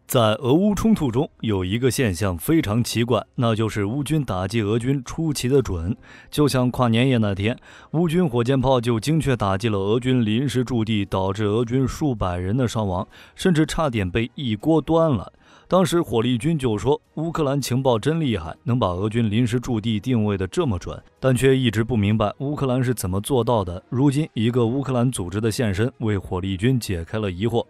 在俄乌冲突中，有一个现象非常奇怪，那就是乌军打击俄军出奇的准。就像跨年夜那天，乌军火箭炮就精确打击了俄军临时驻地，导致俄军数百人的伤亡，甚至差点被一锅端了。当时火力军就说，乌克兰情报真厉害，能把俄军临时驻地定位的这么准，但却一直不明白乌克兰是怎么做到的。如今，一个乌克兰组织的现身，为火力军解开了疑惑。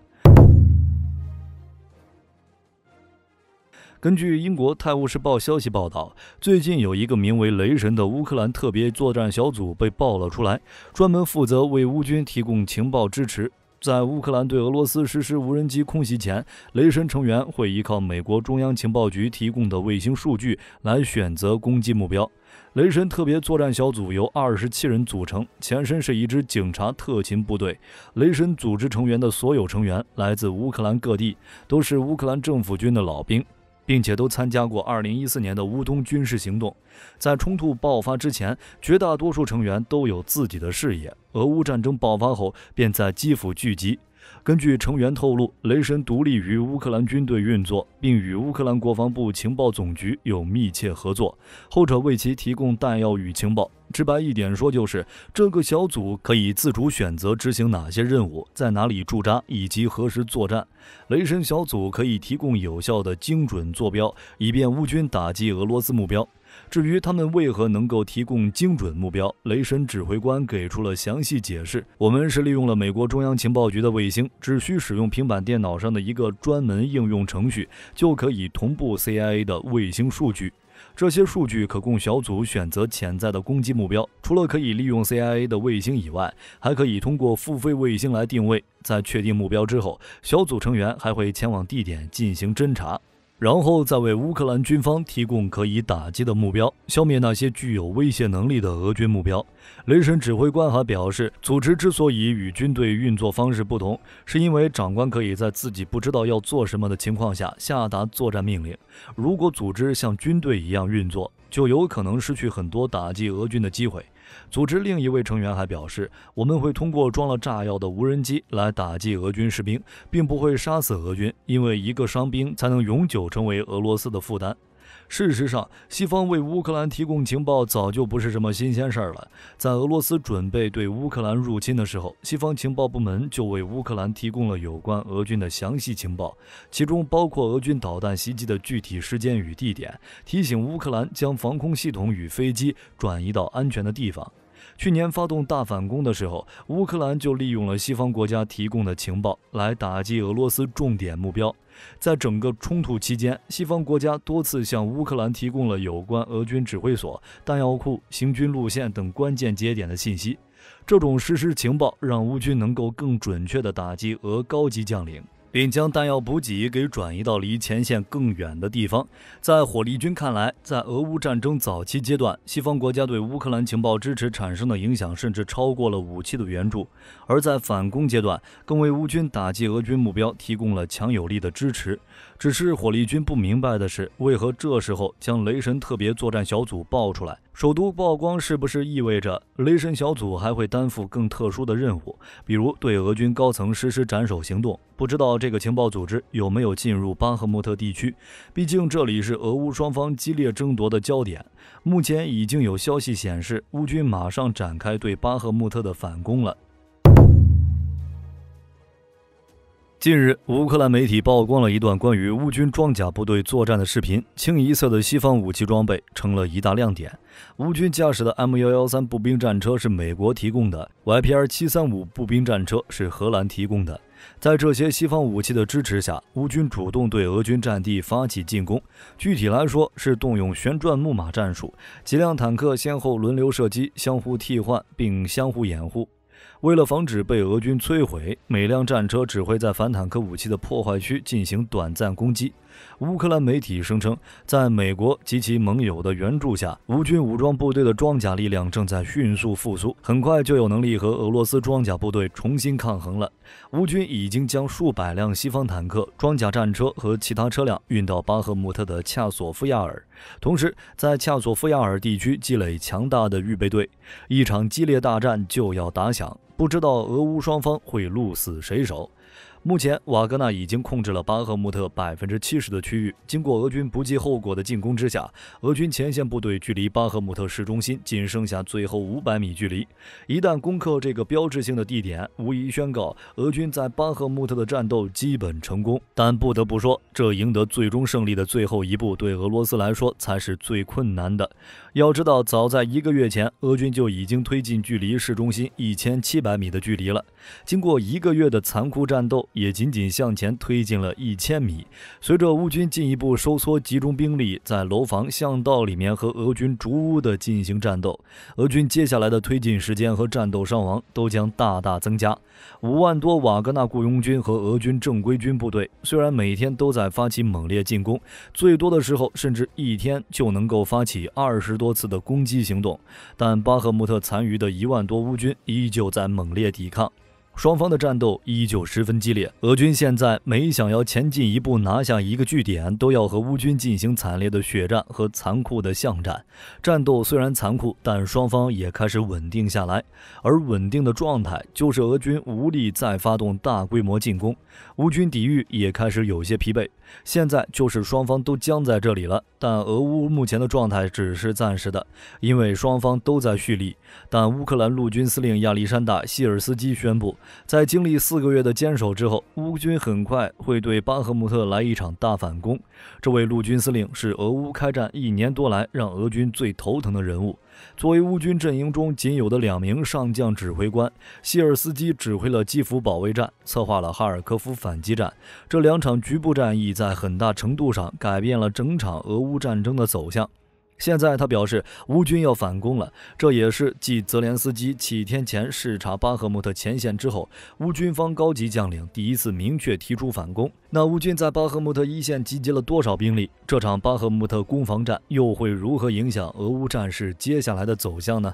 根据英国《泰晤士报》消息报道，最近有一个名为雷神的乌克兰特别作战小组被爆了出来，专门负责为乌军提供情报支持。在乌克兰对俄罗斯实施无人机空袭前，雷神成员会依靠美国中央情报局提供的卫星数据来选择攻击目标。雷神特别作战小组由27人组成，前身是一支警察特勤部队。雷神组织成员的所有成员来自乌克兰各地，都是乌克兰政府军的老兵，并且都参加过2014年的乌东军事行动。在冲突爆发之前，绝大多数成员都有自己的事业。俄乌战争爆发后，便在基辅聚集。根据成员透露，雷神独立于乌克兰军队运作，并与乌克兰国防部情报总局有密切合作，后者为其提供弹药与情报。直白一点说，就是这个小组可以自主选择执行哪些任务，在哪里驻扎，以及何时作战。雷神小组可以提供有效的精准坐标，以便乌军打击俄罗斯目标。至于他们为何能够提供精准目标，雷神指挥官给出了详细解释：我们是利用了美国中央情报局的卫星，只需使用平板电脑上的一个专门应用程序，就可以同步 CIA 的卫星数据。这些数据可供小组选择潜在的攻击目标，除了可以利用 CIA 的卫星以外，还可以通过付费卫星来定位。在确定目标之后，小组成员还会前往地点进行侦查，然后再为乌克兰军方提供可以打击的目标，消灭那些具有威胁能力的俄军目标。雷神指挥官还表示，组织之所以与军队运作方式不同，是因为长官可以在自己不知道要做什么的情况下下达作战命令。如果组织像军队一样运作，就有可能失去很多打击俄军的机会。组织另一位成员还表示，我们会通过装了炸药的无人机来打击俄军士兵，并不会杀死俄军，因为一个伤兵才能永久成为俄罗斯的负担。事实上，西方为乌克兰提供情报早就不是什么新鲜事儿了。在俄罗斯准备对乌克兰入侵的时候，西方情报部门就为乌克兰提供了有关俄军的详细情报，其中包括俄军导弹袭击的具体时间与地点，提醒乌克兰将防空系统与飞机转移到安全的地方。去年发动大反攻的时候，乌克兰就利用了西方国家提供的情报来打击俄罗斯重点目标。在整个冲突期间，西方国家多次向乌克兰提供了有关俄军指挥所、弹药库、行军路线等关键节点的信息。这种实时情报让乌军能够更准确地打击俄高级将领，并将弹药补给给转移到离前线更远的地方。在火力军看来，在俄乌战争早期阶段，西方国家对乌克兰情报支持产生的影响甚至超过了武器的援助，而在反攻阶段，更为乌军打击俄军目标提供了强有力的支持。只是火力军不明白的是，为何这时候将雷神特别作战小组爆出来？首都曝光是不是意味着雷神小组还会担负更特殊的任务，比如对俄军高层实施斩首行动？不知道这个情报组织有没有进入巴赫穆特地区，毕竟这里是俄乌双方激烈争夺的焦点。目前已经有消息显示，乌军马上展开对巴赫穆特的反攻了。近日，乌克兰媒体曝光了一段关于乌军装甲部队作战的视频，清一色的西方武器装备成了一大亮点。乌军驾驶的 M113 步兵战车是美国提供的， YPR-735 步兵战车是荷兰提供的。在这些西方武器的支持下，乌军主动对俄军战地发起进攻，具体来说是动用旋转木马战术，几辆坦克先后轮流射击，相互替换并相互掩护。为了防止被俄军摧毁，每辆战车只会在反坦克武器的破坏区进行短暂攻击。乌克兰媒体声称，在美国及其盟友的援助下，乌军武装部队的装甲力量正在迅速复苏，很快就有能力和俄罗斯装甲部队重新抗衡了。乌军已经将数百辆西方坦克、装甲战车和其他车辆运到巴赫穆特的恰索夫亚尔，同时在恰索夫亚尔地区积累强大的预备队。一场激烈大战就要打响，不知道俄乌双方会鹿死谁手。目前，瓦格纳已经控制了巴赫穆特70%的区域。经过俄军不计后果的进攻之下，俄军前线部队距离巴赫穆特市中心仅剩下最后500米距离。一旦攻克这个标志性的地点，无疑宣告俄军在巴赫穆特的战斗基本成功。但不得不说，这赢得最终胜利的最后一步，对俄罗斯来说才是最困难的。要知道，早在1个月前，俄军就已经推进距离市中心1700米的距离了。经过1个月的残酷战斗，也仅仅向前推进了1000米。随着乌军进一步收缩集中兵力，在楼房、巷道里面和俄军逐屋的进行战斗，俄军接下来的推进时间和战斗伤亡都将大大增加。5万多瓦格纳雇佣军和俄军正规军部队，虽然每天都在发起猛烈进攻，最多的时候甚至一天就能够发起20多次的攻击行动，但巴赫穆特残余的1万多乌军依旧在猛烈抵抗。双方的战斗依旧十分激烈，俄军现在每想要前进一步拿下一个据点，都要和乌军进行惨烈的血战和残酷的巷战。战斗虽然残酷，但双方也开始稳定下来，而稳定的状态就是俄军无力再发动大规模进攻，乌军抵御也开始有些疲惫。现在就是双方都僵在这里了，但俄乌目前的状态只是暂时的，因为双方都在蓄力。但乌克兰陆军司令亚历山大·希尔斯基宣布，在经历4个月的坚守之后，乌军很快会对巴赫穆特来一场大反攻。这位陆军司令是俄乌开战1年多来让俄军最头疼的人物。作为乌军阵营中仅有的2名上将指挥官，希尔斯基指挥了基辅保卫战，策划了哈尔科夫反击战。这2场局部战役在很大程度上改变了整场俄乌战争的走向。现在他表示乌军要反攻了，这也是继泽连斯基7天前视察巴赫穆特前线之后，乌军方高级将领第一次明确提出反攻。那乌军在巴赫穆特一线集结了多少兵力？这场巴赫穆特攻防战又会如何影响俄乌战事接下来的走向呢？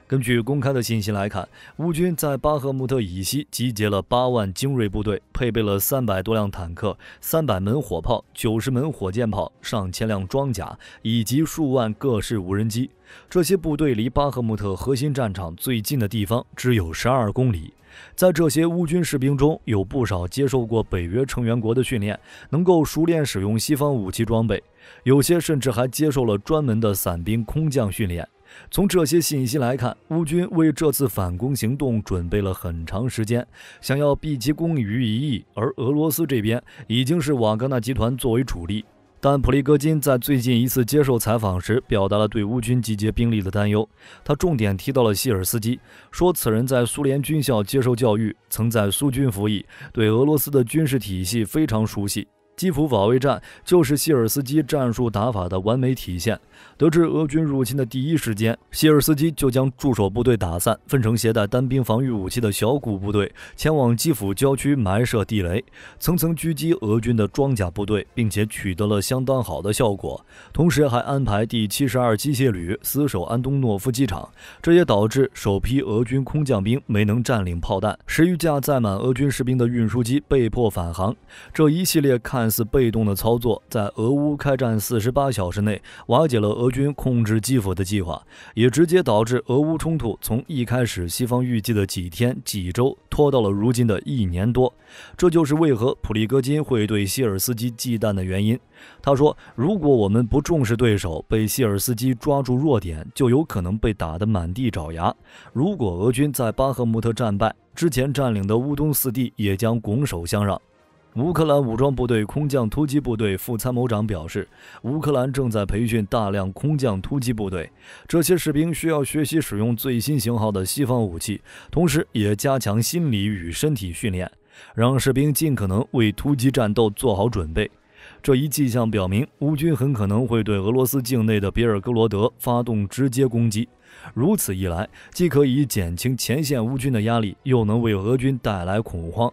根据公开的信息来看，乌军在巴赫穆特以西集结了8万精锐部队，配备了300多辆坦克、300门火炮、90门火箭炮、上千辆装甲以及数万各式无人机。这些部队离巴赫穆特核心战场最近的地方只有12公里。在这些乌军士兵中，有不少接受过北约成员国的训练，能够熟练使用西方武器装备，有些甚至还接受了专门的伞兵空降训练。从这些信息来看，乌军为这次反攻行动准备了很长时间，想要毕其功于一役，而俄罗斯这边已经是瓦格纳集团作为主力。但普利戈金在最近一次接受采访时表达了对乌军集结兵力的担忧，他重点提到了希尔斯基，说此人在苏联军校接受教育，曾在苏军服役，对俄罗斯的军事体系非常熟悉。基辅保卫战就是希尔斯基战术打法的完美体现。得知俄军入侵的第一时间，希尔斯基就将驻守部队打散，分成携带单兵防御武器的小股部队，前往基辅郊区埋设地雷，层层狙击俄军的装甲部队，并且取得了相当好的效果。同时还安排第72机械旅死守安东诺夫机场，这也导致首批俄军空降兵没能占领炮弹，10余架载满俄军士兵的运输机被迫返航。这一系列看似被动的操作，在俄乌开战48小时内瓦解了俄军控制基辅的计划，也直接导致俄乌冲突从一开始西方预计的几天几周拖到了如今的1年多。这就是为何普利戈金会对希尔斯基忌惮的原因。他说，如果我们不重视对手，被希尔斯基抓住弱点，就有可能被打得满地找牙。如果俄军在巴赫穆特战败，之前占领的乌东4地也将拱手相让。乌克兰武装部队空降突击部队副参谋长表示，乌克兰正在培训大量空降突击部队，这些士兵需要学习使用最新型号的西方武器，同时也加强心理与身体训练，让士兵尽可能为突击战斗做好准备。这一迹象表明，乌军很可能会对俄罗斯境内的别尔哥罗德发动直接攻击。如此一来，既可以减轻前线乌军的压力，又能为俄军带来恐慌。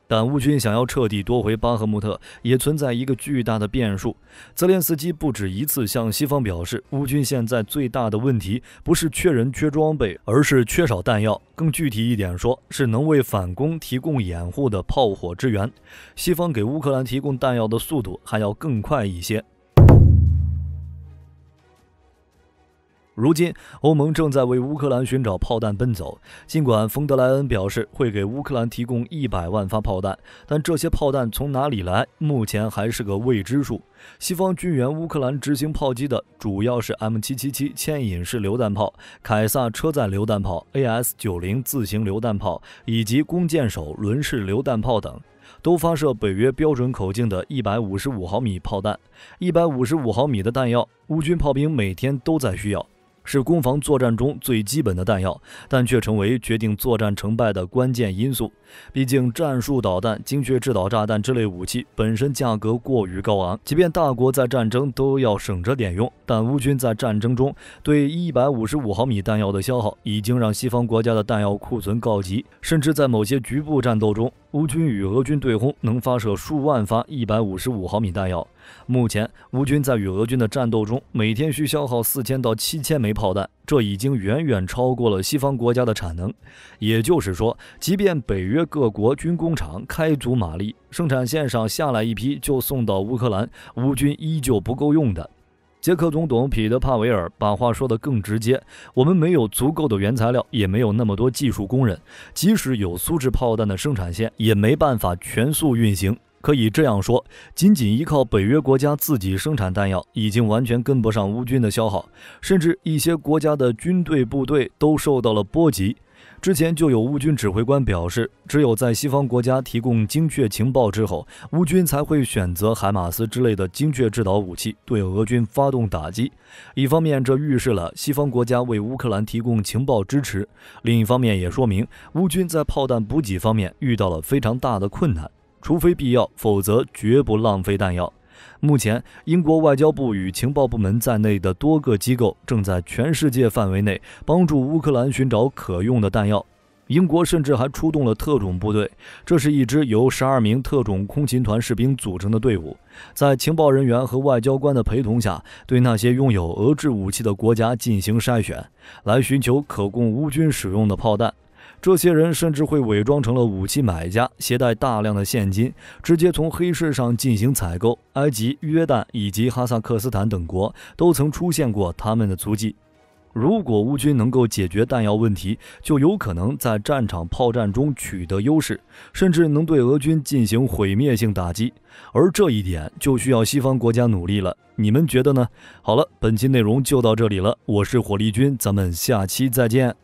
但乌军想要彻底夺回巴赫穆特，也存在一个巨大的变数。泽连斯基不止一次向西方表示，乌军现在最大的问题不是缺人缺装备，而是缺少弹药。更具体一点说，是能为反攻提供掩护的炮火支援。西方给乌克兰提供弹药的速度还要更快一些。如今，欧盟正在为乌克兰寻找炮弹奔走。尽管冯德莱恩表示会给乌克兰提供100万发炮弹，但这些炮弹从哪里来，目前还是个未知数。西方军援乌克兰执行炮击的主要是 M777 牵引式榴弹炮、凯撒车载榴弹炮、AS90 自行榴弹炮以及弓箭手轮式榴弹炮等。都发射北约标准口径的155毫米炮弹。155毫米的弹药，乌军炮兵每天都在需要，是攻防作战中最基本的弹药，但却成为决定作战成败的关键因素。毕竟战术导弹、精确制导炸弹之类武器本身价格过于高昂，即便大国在战争都要省着点用，但乌军在战争中对155毫米弹药的消耗，已经让西方国家的弹药库存告急，甚至在某些局部战斗中，乌军与俄军对轰能发射数万发155毫米弹药。目前，乌军在与俄军的战斗中，每天需消耗4000到7000枚炮弹，这已经远远超过了西方国家的产能。也就是说，即便北约各国军工厂开足马力，生产线上下来一批就送到乌克兰，乌军依旧不够用的。捷克总统彼得帕维尔把话说得更直接，我们没有足够的原材料，也没有那么多技术工人，即使有苏制炮弹的生产线，也没办法全速运行。可以这样说，仅仅依靠北约国家自己生产弹药，已经完全跟不上乌军的消耗，甚至一些国家的军队部队都受到了波及。之前就有乌军指挥官表示，只有在西方国家提供精确情报之后，乌军才会选择海马斯之类的精确制导武器对俄军发动打击。一方面，这预示了西方国家为乌克兰提供情报支持；另一方面，也说明乌军在炮弹补给方面遇到了非常大的困难。除非必要，否则绝不浪费弹药。目前，英国外交部与情报部门在内的多个机构正在全世界范围内帮助乌克兰寻找可用的弹药。英国甚至还出动了特种部队，这是一支由12名特种空勤团士兵组成的队伍，在情报人员和外交官的陪同下，对那些拥有俄制武器的国家进行筛选，来寻求可供乌军使用的炮弹。这些人甚至会伪装成了武器买家，携带大量的现金，直接从黑市上进行采购。埃及、约旦以及哈萨克斯坦等国都曾出现过他们的足迹。如果乌军能够解决弹药问题，就有可能在战场炮战中取得优势，甚至能对俄军进行毁灭性打击。而这一点就需要西方国家努力了，你们觉得呢？好了，本期内容就到这里了，我是火力军，咱们下期再见。